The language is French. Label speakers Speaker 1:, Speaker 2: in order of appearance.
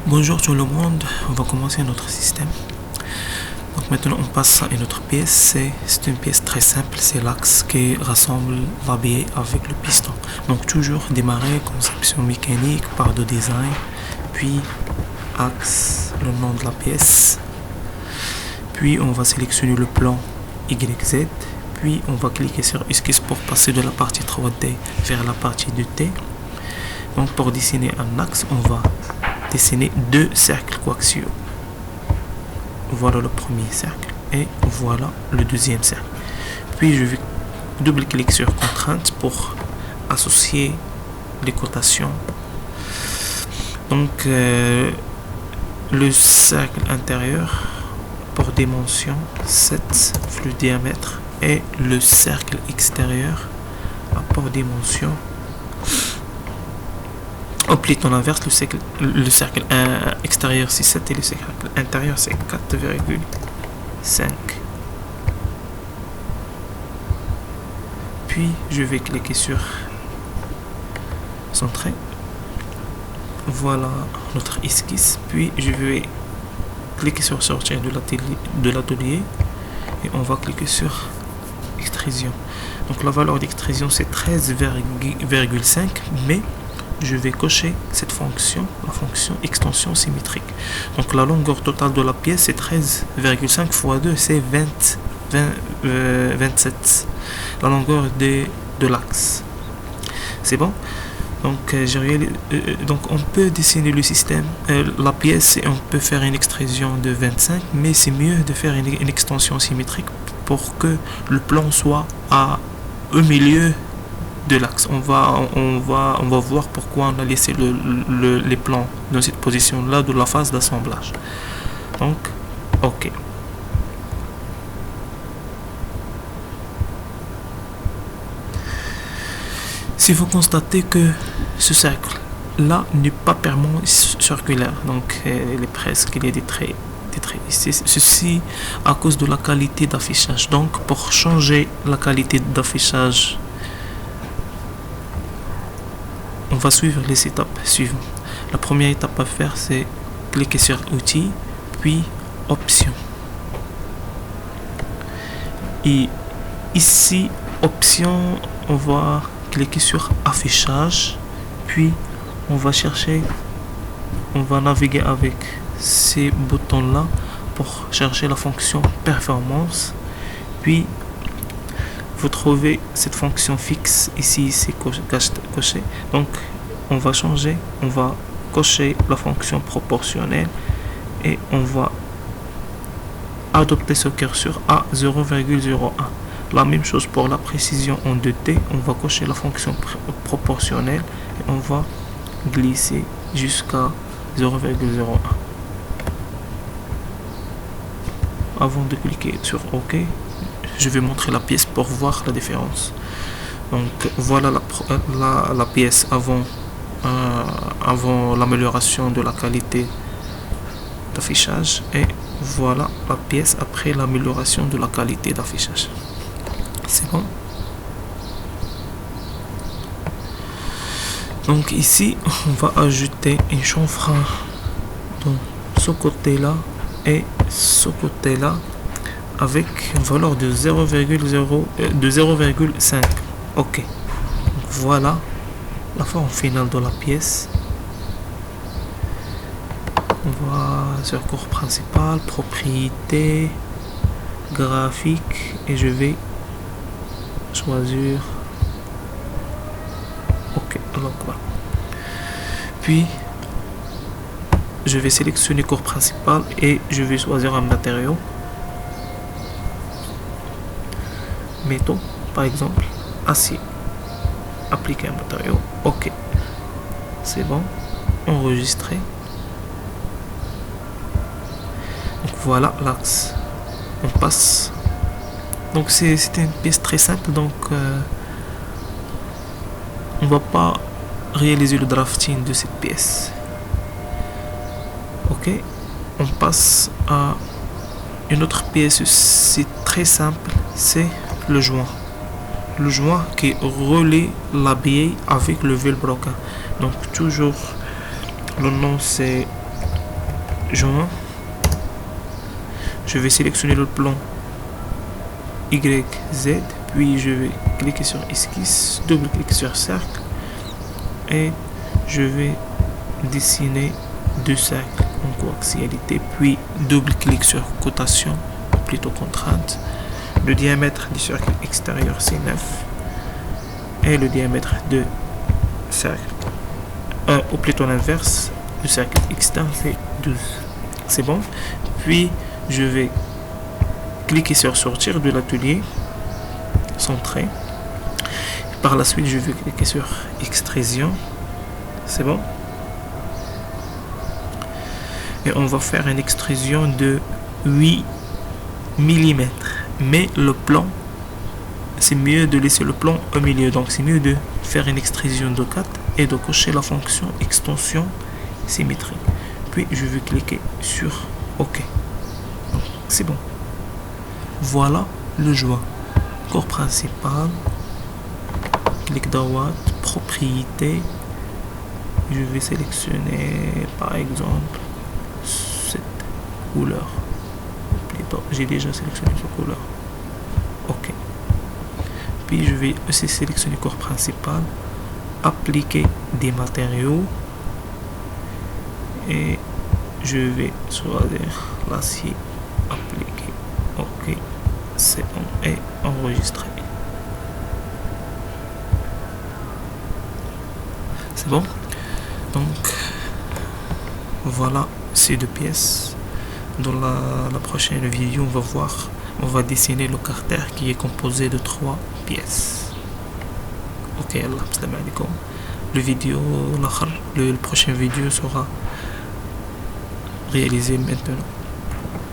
Speaker 1: Bonjour tout le monde, on va commencer notre système. Donc maintenant on passe à une autre pièce, c'est une pièce très simple, c'est l'axe qui rassemble la bille avec le piston. Donc toujours démarrer conception mécanique, part de design, puis axe, le nom de la pièce. Puis on va sélectionner le plan YZ, puis on va cliquer sur esquisse pour passer de la partie 3D vers la partie 2D. Donc pour dessiner un axe, on va dessiner deux cercles coaxiaux. Voilà le premier cercle et voilà le deuxième cercle. Puis je vais double-cliquer sur contrainte pour associer les cotations. Donc le cercle intérieur pour dimension 7 flux diamètre et le cercle extérieur pour dimension plutôt l'inverse, le cercle extérieur c'est 7 et le cercle intérieur c'est 4,5. Puis je vais cliquer sur centrer. Voilà notre esquisse. Puis je vais cliquer sur sortir de l'atelier et on va cliquer sur extrusion. Donc la valeur d'extrusion c'est 13,5, mais je vais cocher cette fonction, la fonction extension symétrique. Donc la longueur totale de la pièce c'est 13,5 x 2, c'est 27. La longueur de l'axe. C'est bon? Donc, donc on peut dessiner le système, la pièce, et on peut faire une extrusion de 25, mais c'est mieux de faire une extension symétrique pour que le plan soit au milieu de l'axe. On va voir pourquoi on a laissé les plans dans cette position là de la phase d'assemblage. Donc ok, si vous constatez que ce cercle là n'est pas purement circulaire, donc il est presque, il y a des traits. Ceci à cause de la qualité d'affichage. Donc pour changer la qualité d'affichage, on va suivre les étapes suivantes. La première étape à faire, c'est cliquer sur outils, puis options. Et ici, options, on va cliquer sur affichage, puis on va chercher, on va naviguer avec ces boutons-là pour chercher la fonction performance, puis vous trouvez cette fonction fixe ici, c'est coché. Donc on va changer, on va cocher la fonction proportionnelle et on va adopter ce curseur à 0,01. La même chose pour la précision en 2T, on va cocher la fonction proportionnelle et on va glisser jusqu'à 0,01. Avant de cliquer sur OK, je vais montrer la pièce pour voir la différence. Donc voilà la pièce avant l'amélioration de la qualité d'affichage, et voilà la pièce après l'amélioration de la qualité d'affichage. C'est bon. Donc ici on va ajouter un chanfrein dans ce côté là et ce côté là avec une valeur de 0,5. ok, donc voilà la forme finale de la pièce. On va sur cours principal, propriété, graphique, et je vais choisir ok. Alors voilà, puis je vais sélectionner cours principal et je vais choisir un matériau, métaux par exemple, acier, appliquer un matériau, ok, c'est bon, enregistrer. Donc voilà l'axe, on passe. Donc c'était une pièce très simple, donc on va pas réaliser le drafting de cette pièce. Ok, on passe à une autre pièce, c'est très simple, c'est le joint qui relie la bille avec le velbroquin. Donc toujours le nom c'est joint. Je vais sélectionner le plan YZ, puis je vais cliquer sur esquisse, double-clic sur cercle et je vais dessiner deux cercles en coaxialité, puis double-clic sur cotation, plutôt contrainte. Le diamètre du cercle extérieur c'est 9 et le diamètre de cercle, ou plutôt l'inverse, le cercle externe c'est 12. C'est bon. Puis je vais cliquer sur sortir de l'atelier, centré. Par la suite je vais cliquer sur extrusion. C'est bon. Et on va faire une extrusion de 8 mm. Mais le plan, c'est mieux de laisser le plan au milieu. Donc c'est mieux de faire une extrusion de 4 et de cocher la fonction extension symétrie. Puis je vais cliquer sur OK. C'est bon. Voilà le joint. Corps principal. Clic droit, propriété. Je vais sélectionner par exemple cette couleur. Plutôt, j'ai déjà sélectionné cette couleur. OK. Puis je vais aussi sélectionner corps principal. Appliquer des matériaux. Et je vais choisir l'acier. Appliquer. OK. C'est bon. Et enregistrer. C'est bon. Donc voilà ces deux pièces. Dans la prochaine vidéo on va dessiner le carter qui est composé de 3 pièces. Ok, Allah salam alaikum. Le prochain vidéo sera réalisé maintenant.